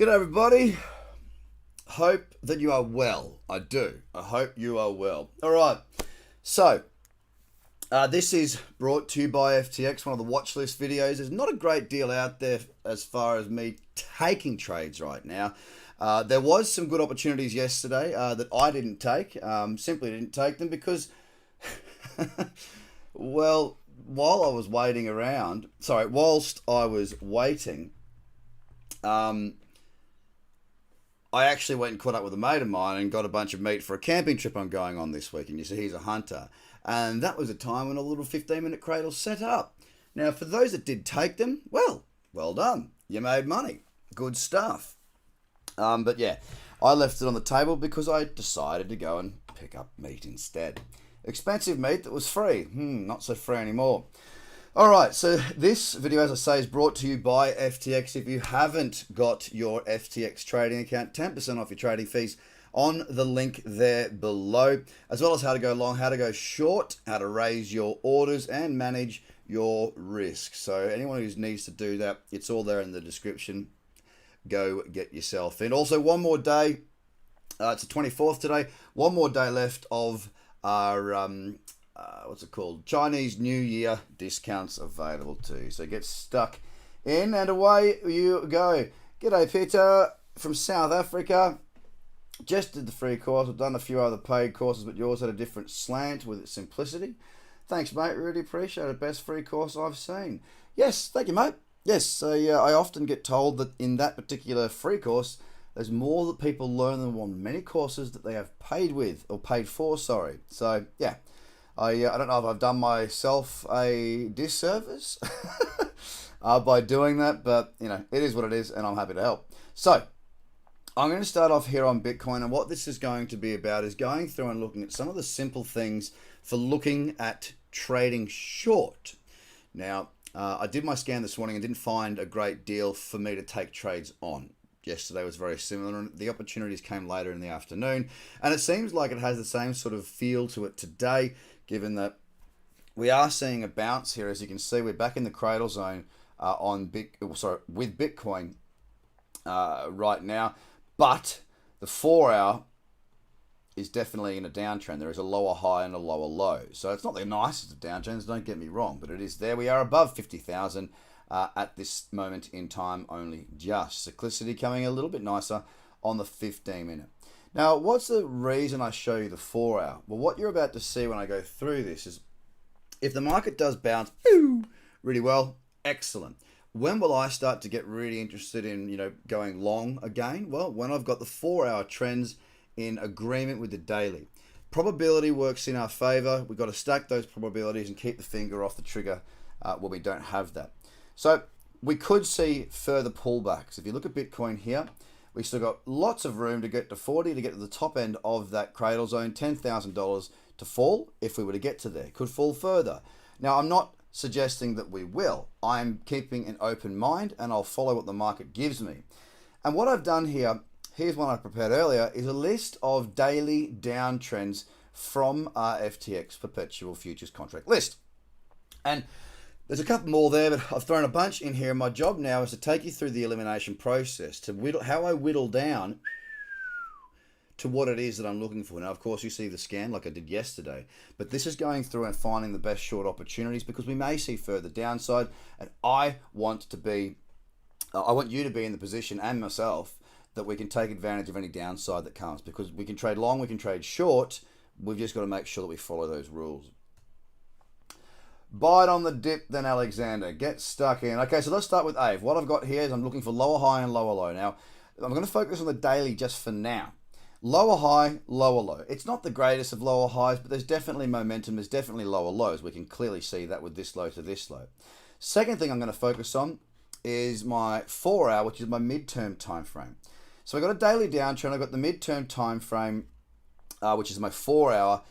G'day everybody. Hope that you are well. I do. I hope you are well. All right. So, this is brought to you by FTX, one of the Watchlist videos. There's not a great deal out there as far as me taking trades right now. There was some good opportunities yesterday that I didn't take. Simply didn't take them because, well, whilst I was waiting, I actually went and caught up with a mate of mine and got a bunch of meat for a camping trip I'm going on this week. And you see, he's a hunter. And that was a time when a little 15-minute cradle set up. Now, for those that did take them, well done. You made money. Good stuff. But yeah, I left it on the table because I decided to go and pick up meat instead. Expensive meat that was free. Not so free anymore. Alright, so this video, as I say, is brought to you by FTX. If you haven't got your FTX trading account, 10% off your trading fees on the link there below, as well as how to go long, how to go short, how to raise your orders and manage your risk. So anyone who needs to do that, it's all there in the description. Go get yourself in. Also, one more day, it's the 24th today, one more day left of our what's it called? Chinese New Year discounts available too. So get stuck in and away you go. G'day Peter from South Africa. Just did the free course. I've done a few other paid courses, but yours had a different slant with its simplicity. Thanks, mate. Really appreciate it. Best free course I've seen. Yes, thank you, mate. Yes, so I often get told that in that particular free course, there's more that people learn than on many courses that they have paid with, or paid for, sorry. So, yeah. I don't know if I've done myself a disservice by doing that, but you know, it is what it is, and I'm happy to help. So, I'm going to start off here on Bitcoin, and what this is going to be about is going through and looking at some of the simple things for looking at trading short. Now, I did my scan this morning and didn't find a great deal for me to take trades on. Yesterday was very similar, and the opportunities came later in the afternoon, and it seems like it has the same sort of feel to it today, given that we are seeing a bounce here. As you can see, we're back in the cradle zone with Bitcoin right now, but the 4 hour is definitely in a downtrend. There is a lower high and a lower low, so it's not the nicest of downtrends, don't get me wrong, but it is there. We are above 50,000 at this moment in time, only just. Cyclicity coming a little bit nicer on the 15-minute. Now, what's the reason I show you the 4 hour? Well, what you're about to see when I go through this is if the market does bounce really well, excellent. When will I start to get really interested in, going long again? Well, when I've got the 4 hour trends in agreement with the daily. Probability works in our favor. We've got to stack those probabilities and keep the finger off the trigger when we don't have that. So we could see further pullbacks. If you look at Bitcoin here, we still got lots of room to get to 40, to get to the top end of that cradle zone, $10,000 to fall if we were to get to there. Could fall further. Now, I'm not suggesting that we will. I'm keeping an open mind, and I'll follow what the market gives me. And what I've done here, here's one I prepared earlier, is a list of daily downtrends from our FTX Perpetual Futures Contract list. And there's a couple more there, but I've thrown a bunch in here. My job now is to take you through the elimination process, to how I whittle down to what it is that I'm looking for. Now, of course, you see the scan like I did yesterday, but this is going through and finding the best short opportunities because we may see further downside, and I want you to be in the position, and myself, that we can take advantage of any downside that comes, because we can trade long, we can trade short. We've just got to make sure that we follow those rules. Bite on the dip, then Alexander. Get stuck in. Okay, so let's start with Ave. What I've got here is I'm looking for lower high and lower low. Now, I'm going to focus on the daily just for now. Lower high, lower low. It's not the greatest of lower highs, but there's definitely momentum. There's definitely lower lows. We can clearly see that with this low to this low. Second thing I'm going to focus on is my 4 hour, which is my midterm time frame. So I've got a daily downtrend. I've got the midterm time frame, which is my 4 hour.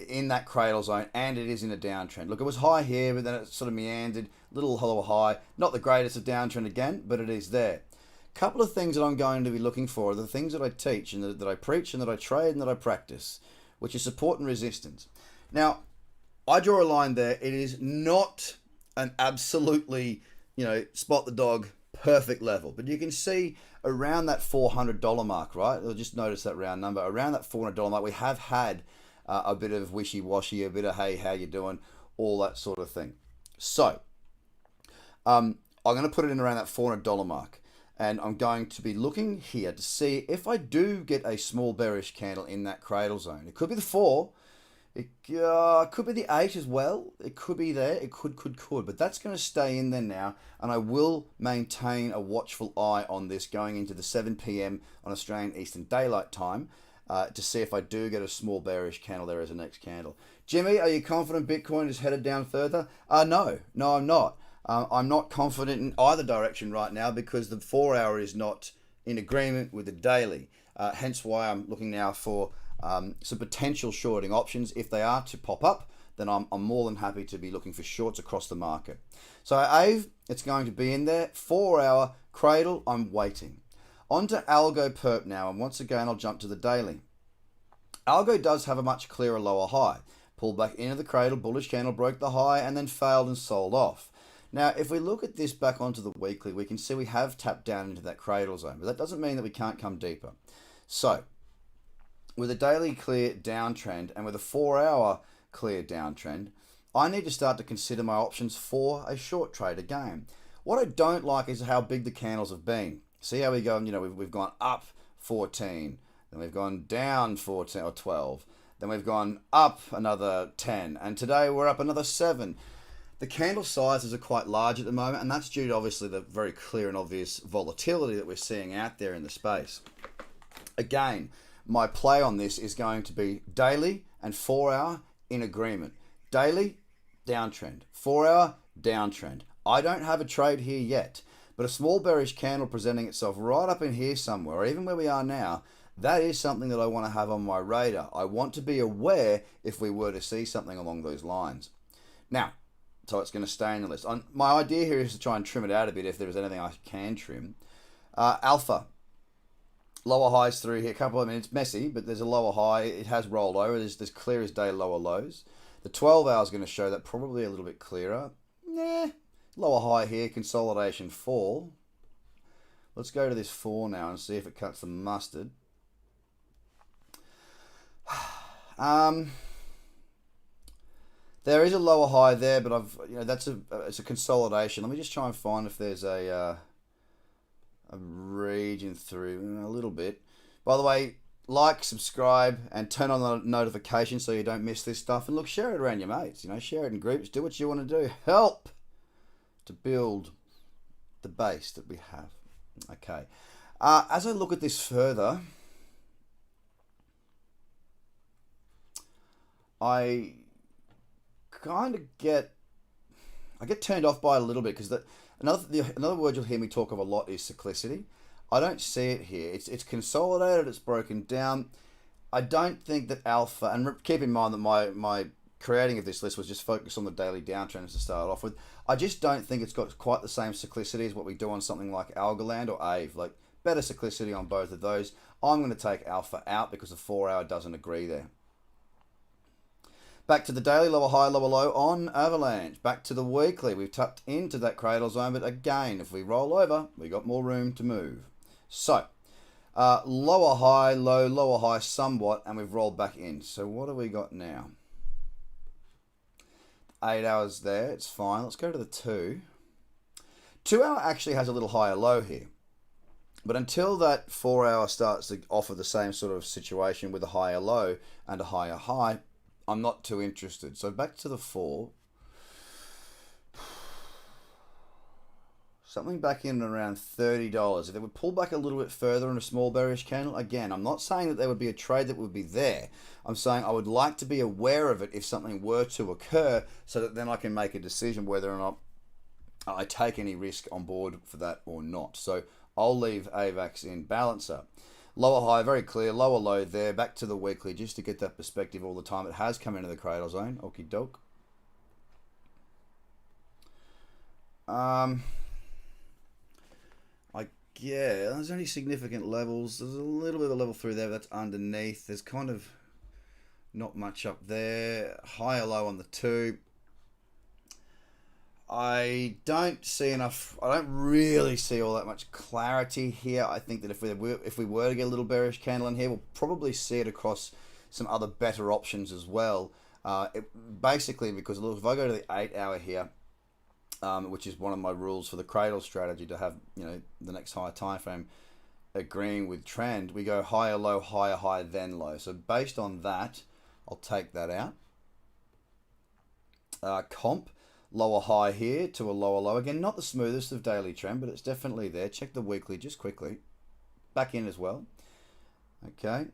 In that cradle zone, and it is in a downtrend. Look, it was high here, but then it sort of meandered, little lower high. Not the greatest of downtrend again, but it is there. Couple of things that I'm going to be looking for are the things that I teach and that I preach and that I trade and that I practice, which is support and resistance. Now, I draw a line there. It is not an absolutely, spot the dog, perfect level. But you can see around that $400 mark, right? You'll just notice that round number. Around that $400 mark, we have had a bit of wishy-washy, a bit of, hey, how you doing? All that sort of thing. So, I'm going to put it in around that $400 mark. And I'm going to be looking here to see if I do get a small bearish candle in that cradle zone. It could be the 4. It could be the 8 as well. It could be there. It could. But that's going to stay in there now. And I will maintain a watchful eye on this going into the 7 p.m. on Australian Eastern Daylight Time to see if I do get a small bearish candle there as a next candle. Jimmy, are you confident Bitcoin is headed down further? No, I'm not. I'm not confident in either direction right now because the 4-hour is not in agreement with the daily. Hence why I'm looking now for some potential shorting options. If they are to pop up, then I'm more than happy to be looking for shorts across the market. So AVE, it's going to be in there. 4-hour cradle, I'm waiting. On to Algo Perp now, and once again I'll jump to the daily. Algo does have a much clearer lower high. Pulled back into the cradle, bullish candle, broke the high, and then failed and sold off. Now, if we look at this back onto the weekly, we can see we have tapped down into that cradle zone, but that doesn't mean that we can't come deeper. So, with a daily clear downtrend and with a 4-hour clear downtrend, I need to start to consider my options for a short trade again. What I don't like is how big the candles have been. See how we go, we've gone up 14, then we've gone down 14 or 12, then we've gone up another 10, and today we're up another 7. The candle sizes are quite large at the moment, and that's due to obviously the very clear and obvious volatility that we're seeing out there in the space. Again, my play on this is going to be daily and 4-hour in agreement. Daily, downtrend. 4-hour, downtrend. I don't have a trade here yet, but a small bearish candle presenting itself right up in here somewhere, or even where we are now, that is something that I want to have on my radar. I want to be aware if we were to see something along those lines. Now, so it's going to stay in the list. My idea here is to try and trim it out a bit if there's anything I can trim. Alpha. Lower highs through here. It's messy, but there's a lower high. It has rolled over. There's clear as day lower lows. The 12 hour is going to show that probably a little bit clearer. Lower high here. Consolidation fall. Let's go to this 4 now and see if it cuts the mustard. There is a lower high there, but it's a consolidation. Let me just try and find if there's a region through a little bit. By the way, like, subscribe, and turn on the notifications so you don't miss this stuff. And look, share it around your mates. Share it in groups. Do what you want to do. Help to build the base that we have. Okay. As I look at this further, I get turned off by it a little bit because another word you'll hear me talk of a lot is cyclicity. I don't see it here. It's consolidated. It's broken down. I don't think that alpha, and keep in mind that my creating of this list was just focused on the daily downtrends to start off with. I just don't think it's got quite the same cyclicity as what we do on something like Algorand or AVE. Like, better cyclicity on both of those. I'm going to take alpha out because the 4-hour doesn't agree there. Back to the daily, lower high, lower low on Avalanche. Back to the weekly, we've tapped into that cradle zone, but again, if we roll over, we got more room to move. So, lower high, lower high somewhat, and we've rolled back in. So what do we got now? 8 hours there, it's fine. Let's go to the 2. 2-hour actually has a little higher low here. But until that 4-hour starts to offer the same sort of situation with a higher low and a higher high, I'm not too interested. So back to the 4. Something back in around $30. If they would pull back a little bit further in a small bearish candle, again, I'm not saying that there would be a trade that would be there. I'm saying I would like to be aware of it if something were to occur so that then I can make a decision whether or not I take any risk on board for that or not. So I'll leave AVAX in balancer. Lower high, very clear. Lower low there. Back to the weekly just to get that perspective all the time. It has come into the cradle zone. Okie doke. Yeah, there's only significant levels. There's a little bit of a level through there, but that's underneath. There's kind of not much up there. Higher low on the 2. I don't see enough. I don't really see all that much clarity here. I think that if we were to get a little bearish candle in here, we'll probably see it across some other better options as well. Basically, because look, if I go to the 8 hour here, which is one of my rules for the cradle strategy to have the next higher time frame agreeing with trend, we go higher low, higher high, then low. So based on that, I'll take that out. Comp. Lower high here to a lower low. Again, not the smoothest of daily trend, but it's definitely there. Check the weekly just quickly. Back in as well. Okay.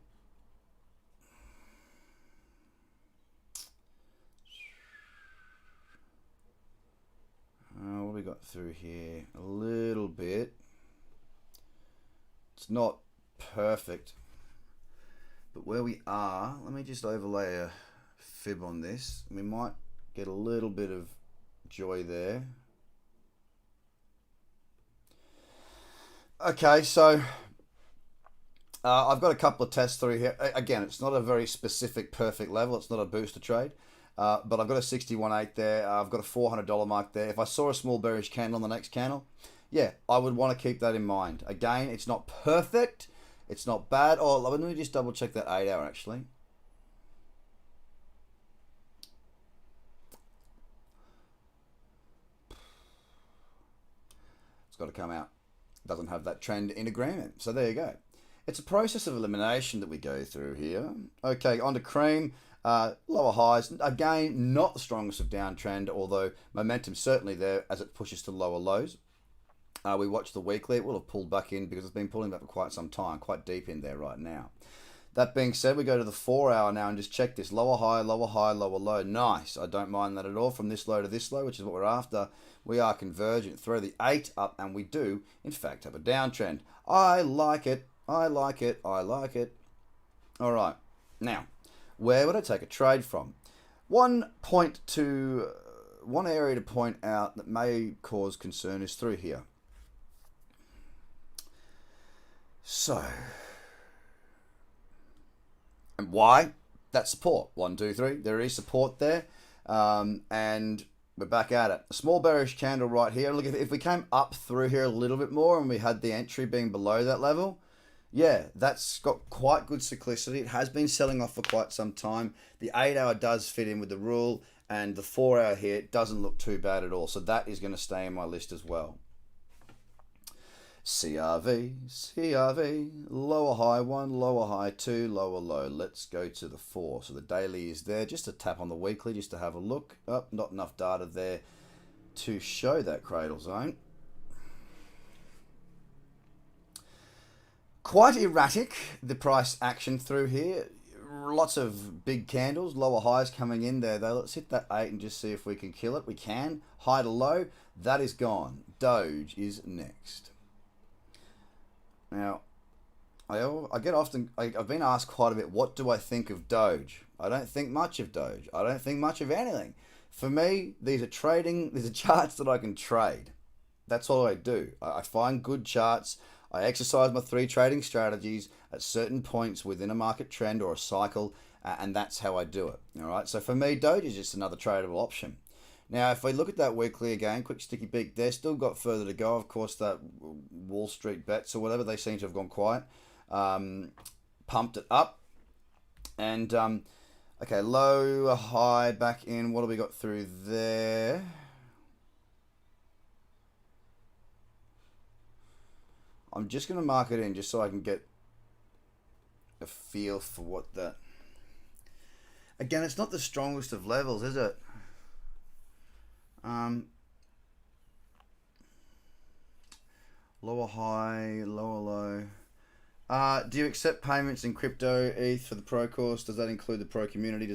What have we got through here? A little bit. It's not perfect. But where we are, let me just overlay a fib on this. We might get a little bit of joy there. Okay, so I've got a couple of tests through here. Again, it's not a very specific perfect level. It's not a booster trade, but I've got a 61.8 there. I've got a $400 mark there. If I saw a small bearish candle on the next candle, yeah, I would want to keep that in mind. Again, it's not perfect. It's not bad. Oh, let me just double check that 8 hour actually. It's got to come out. Doesn't have that trend in agreement. So there you go. It's a process of elimination that we go through here. Okay, on to cream. Lower highs. Again, not the strongest of downtrend, although momentum certainly there as it pushes to lower lows. We watch the weekly. It will have pulled back in because it's been pulling back for quite some time, quite deep in there right now. That being said, we go to the 4 hour now and just check this. Lower high, lower high, lower low. Nice. I don't mind that at all. From this low to this low, which is what we're after, we are convergent. Throw the 8 up and we do, in fact, have a downtrend. I like it. I like it. I like it. All right. Now, where would I take a trade from? One area to point out that may cause concern is through here. So... and why? That's support. 1, 2, 3. There is support there. And we're back at it. A small bearish candle right here. Look, if we came up through here a little bit more and we had the entry being below that level, yeah, that's got quite good cyclicity. It has been selling off for quite some time. The 8 hour does fit in with the rule, and the 4 hour here doesn't look too bad at all. So that is going to stay in my list as well. CRV, lower high 1, lower high 2, lower low. Let's go to the 4. So the daily is there. Just a tap on the weekly just to have a look. Oh, not enough data there to show that cradle zone. Quite erratic, the price action through here. Lots of big candles, lower highs coming in there though. Let's hit that 8 and just see if we can kill it. We can. High to low, that is gone. Doge is next. Now, I've been asked quite a bit, what do I think of Doge? I don't think much of Doge. I don't think much of anything. For me, these are charts that I can trade. That's all I do. I find good charts. I exercise my 3 trading strategies at certain points within a market trend or a cycle, and that's how I do it. All right. So for me, Doge is just another tradable option. Now, if we look at that weekly again, quick sticky beak, they've still got further to go. Of course, that Wall Street bets or whatever, they seem to have gone quiet. Pumped it up. And, okay, low, high, back in. What do we got through there? I'm just going to mark it in just so I can get a feel for what that... Again, it's not the strongest of levels, is it? Lower high, lower low. Do you accept payments in crypto, ETH for the pro course? Does that include the pro community?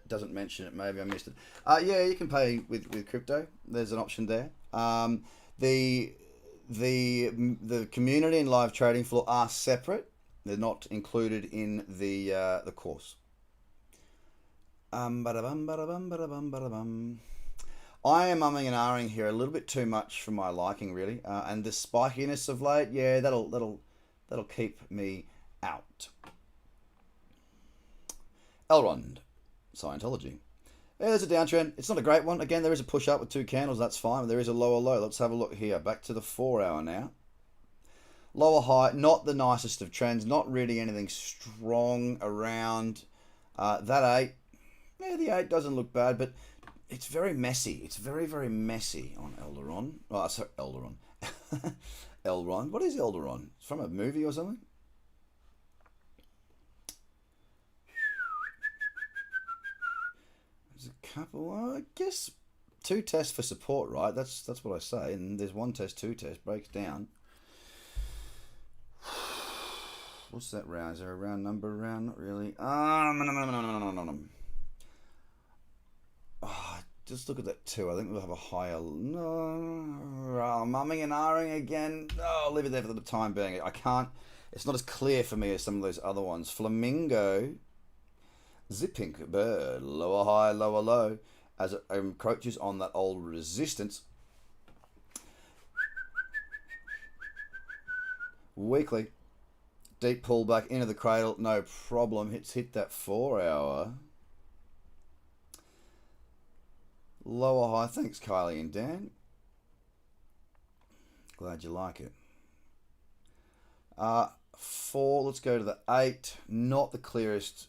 Doesn't mention it? Maybe I missed it. Yeah, you can pay with crypto. There's an option there. The community and live trading floor are separate. They're not included in the course. I am umming and ahhing here a little bit too much for my liking, really. And the spikiness of late, yeah, that'll keep me out. Elrond, Scientology. Yeah, there's a downtrend. It's not a great one. Again, there is a push up with two candles. That's fine. There is a lower low. Let's have a look here. Back to the 4 hour now. Lower high, not the nicest of trends. Not really anything strong around. That 8. Yeah, the 8 doesn't look bad, but it's very messy. It's very, very messy on Elderon. Oh, sorry, Elderon. Elron. What is Elderon? It's from a movie or something? There's a couple. I guess 2 tests for support, right? That's what I say. And there's 1 test, 2 test breaks down. What's that round? Is there a round number around? Not really. Oh, just look at that 2. I think we'll have a higher. No, mumming and ahhing again. Oh, I'll leave it there for the time being. I can't. It's not as clear for me as some of those other ones. Flamingo, zipping bird, lower high, lower low, as it encroaches on that old resistance. Weekly, deep pullback into the cradle, no problem. It's hit that 4 hour. Lower high. Thanks, Kylie and Dan. Glad you like it. 4. Let's go to the 8. Not the clearest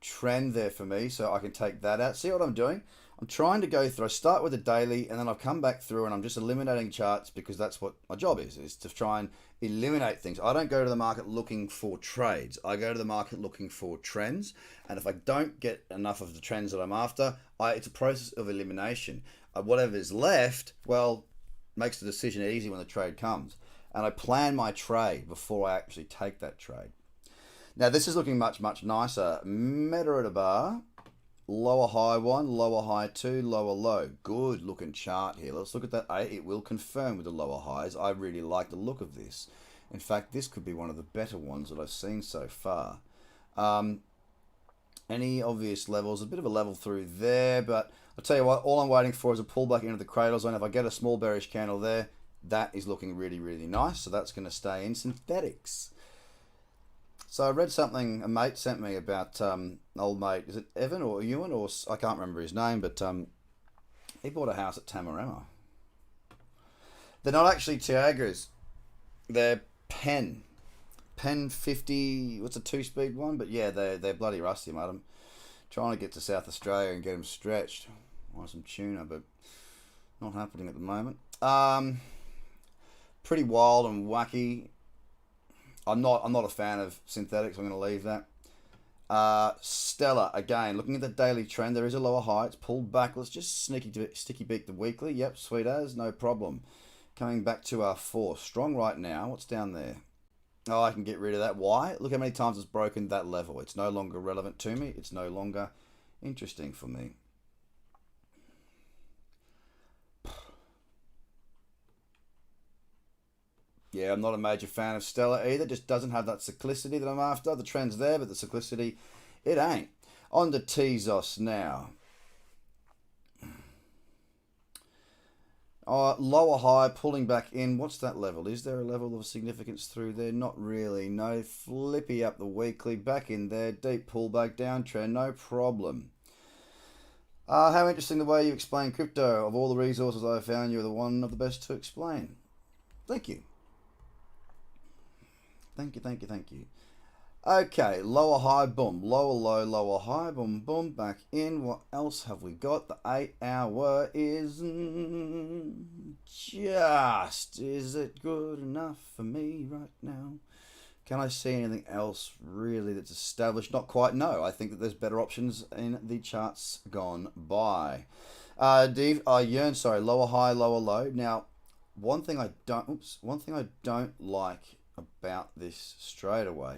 trend there for me, so I can take that out. See what I'm doing? I'm trying to go through. I start with a daily, and then I've come back through, and I'm just eliminating charts because that's what my job is to try and eliminate things. I don't go to the market looking for trades. I go to the market looking for trends, and if I don't get enough of the trends that I'm after, it's a process of elimination. Whatever is left, well, makes the decision easy when the trade comes. And I plan my trade before I actually take that trade. Now, this is looking much, much nicer. Meta at a bar. Lower high 1, lower high 2, lower low. Good looking chart here. Let's look at that 8. It will confirm with the lower highs. I really like the look of this. In fact, this could be one of the better ones that I've seen so far. Any obvious levels? A bit of a level through there, but I'll tell you what, all I'm waiting for is a pullback into the cradle zone. If I get a small bearish candle there, that is looking really, really nice. So that's going to stay in synthetics. So I read something a mate sent me about an old mate. Is it Evan or Ewan or I can't remember his name, but he bought a house at Tamarama. They're not actually Tiagras. They're Pen 50. What's a 2-speed one? But yeah, they're bloody rusty, mate. I'm trying to get to South Australia and get them stretched. I want some tuna, but not happening at the moment. Pretty wild and wacky. I'm not a fan of synthetics. I'm going to leave that. Stellar, again, looking at the daily trend, there is a lower high. It's pulled back. Let's just sticky beak the weekly. Yep, sweet as, no problem. Coming back to our 4. Strong right now. What's down there? Oh, I can get rid of that. Why? Look how many times it's broken that level. It's no longer relevant to me. It's no longer interesting for me. Yeah, I'm not a major fan of Stellar either. Just doesn't have that cyclicity that I'm after. The trend's there, but the cyclicity, it ain't. On to Tezos now. Lower high, pulling back in. What's that level? Is there a level of significance through there? Not really. No. Flippy up the weekly. Back in there. Deep pullback, downtrend. No problem. How interesting the way you explain crypto. Of all the resources I've found, you're the one of the best to explain. Thank you. Thank you. Okay, lower high, boom. Lower low, lower high, boom, boom. Back in. What else have we got? The 8 hour is just... Is it good enough for me right now? Can I see anything else really that's established? Not quite, no. I think that there's better options in the charts gone by. Lower high, lower low. Now, one thing I don't like about this straight away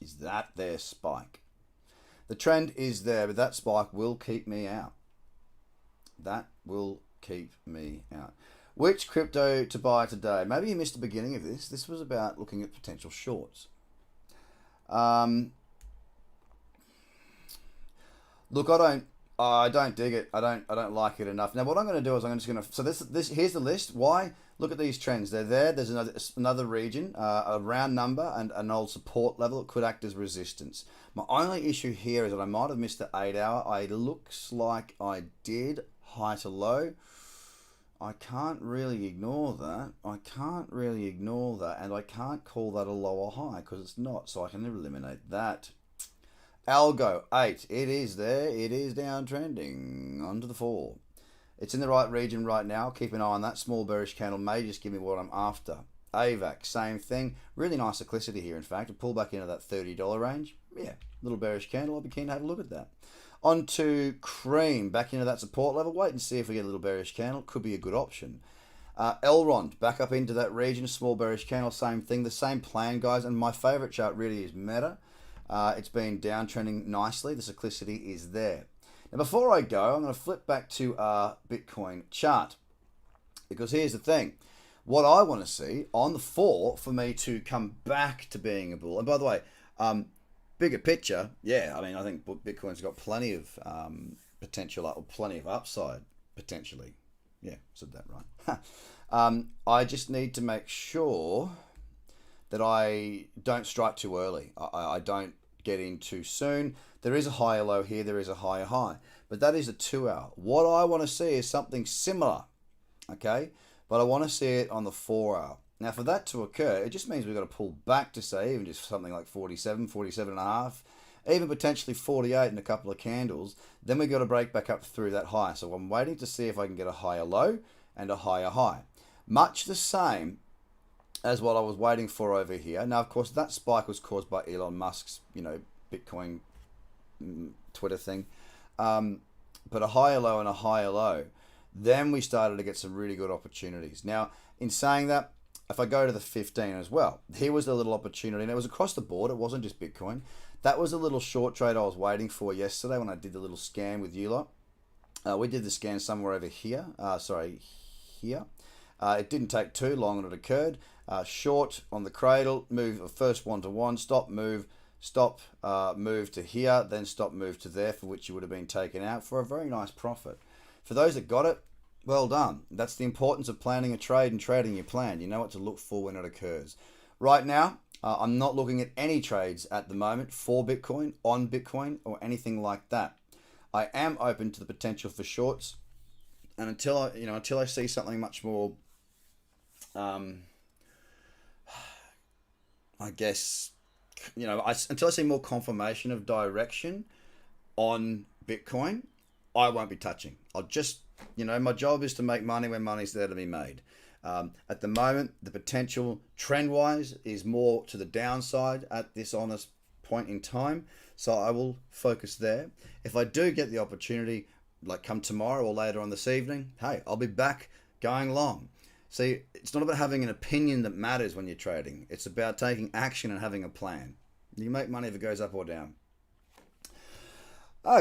is that there spike. The trend is there, but that spike will keep me out. That will keep me out. Which crypto to buy today? Maybe you missed the beginning of this. This was about looking at potential shorts. Look, I don't dig it. I don't like it enough. Now, what I'm going to do is so here's the list. Why Look at these trends. They're there. There's another region, a round number, and an old support level. It could act as resistance. My only issue here is that I might have missed the 8 hour. It looks like I did. High to low. I can't really ignore that. And I can't call that a lower high because it's not. So I can eliminate that. Algo 8. It is there. It is downtrending. Onto the 4. It's in the right region right now. Keep an eye on that. Small bearish candle may just give me what I'm after. AVAC, same thing. Really nice cyclicity here, in fact. To pull back into that $30 range. Yeah, little bearish candle. I'll be keen to have a look at that. On to cream. Back into that support level. Wait and see if we get a little bearish candle. Could be a good option. Elrond, back up into that region. Small bearish candle, same thing. The same plan, guys. And my favorite chart really is Meta. It's been downtrending nicely. The cyclicity is there. Now, before I go, I'm going to flip back to our Bitcoin chart. Because here's the thing. What I want to see on the 4 for me to come back to being a bull. And by the way, bigger picture, yeah, I mean, I think Bitcoin's got plenty of potential, or plenty of upside, potentially. Yeah, said that right. I just need to make sure that I don't strike too early. I don't get in too soon. There is a higher low here. There is a higher high. But that is a 2 hour. What I want to see is something similar. Okay? But I want to see it on the 4 hour. Now, for that to occur, it just means we've got to pull back to, say, even just something like 47, 47 and a half, even potentially 48 in a couple of candles. Then we've got to break back up through that high. So I'm waiting to see if I can get a higher low and a higher high. Much the same as what I was waiting for over here. Now, of course, that spike was caused by Elon Musk's, Bitcoin Twitter thing. But a higher low and a higher low. Then we started to get some really good opportunities. Now, in saying that, if I go to the 15 as well, here was a little opportunity. And it was across the board. It wasn't just Bitcoin. That was a little short trade I was waiting for yesterday when I did the little scan with you lot. We did the scan somewhere over here. Here. It didn't take too long and it occurred. Short on the cradle, move first 1-to-1, stop, move to here, then stop, move to there, for which you would have been taken out for a very nice profit. For those that got it, well done. That's the importance of planning a trade and trading your plan. You know what to look for when it occurs. Right now, I'm not looking at any trades at the moment for Bitcoin, on Bitcoin, or anything like that. I am open to the potential for shorts, and until I see something much more, I guess, until I see more confirmation of direction on Bitcoin, I won't be touching. I'll just, my job is to make money when money's there to be made. At the moment, the potential trend-wise is more to the downside at this honest point in time. So I will focus there. If I do get the opportunity, like come tomorrow or later on this evening, hey, I'll be back going long. See, it's not about having an opinion that matters when you're trading. It's about taking action and having a plan. You make money if it goes up or down.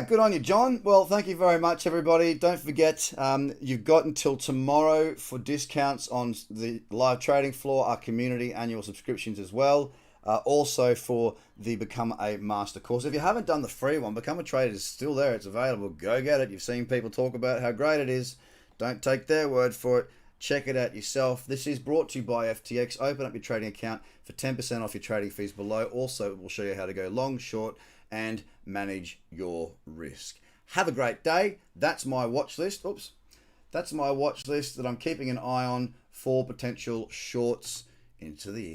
Good on you, John. Well, thank you very much, everybody. Don't forget, you've got until tomorrow for discounts on the live trading floor, our community annual subscriptions as well. Also for the Become a Master course. If you haven't done the free one, Become a Trader is still there. It's available. Go get it. You've seen people talk about how great it is. Don't take their word for it. Check it out yourself. This is brought to you by FTX. Open up your trading account for 10% off your trading fees below. Also, we'll show you how to go long, short, and manage your risk. Have a great day. That's my watch list. Oops. That's my watch list that I'm keeping an eye on for potential shorts into the evening.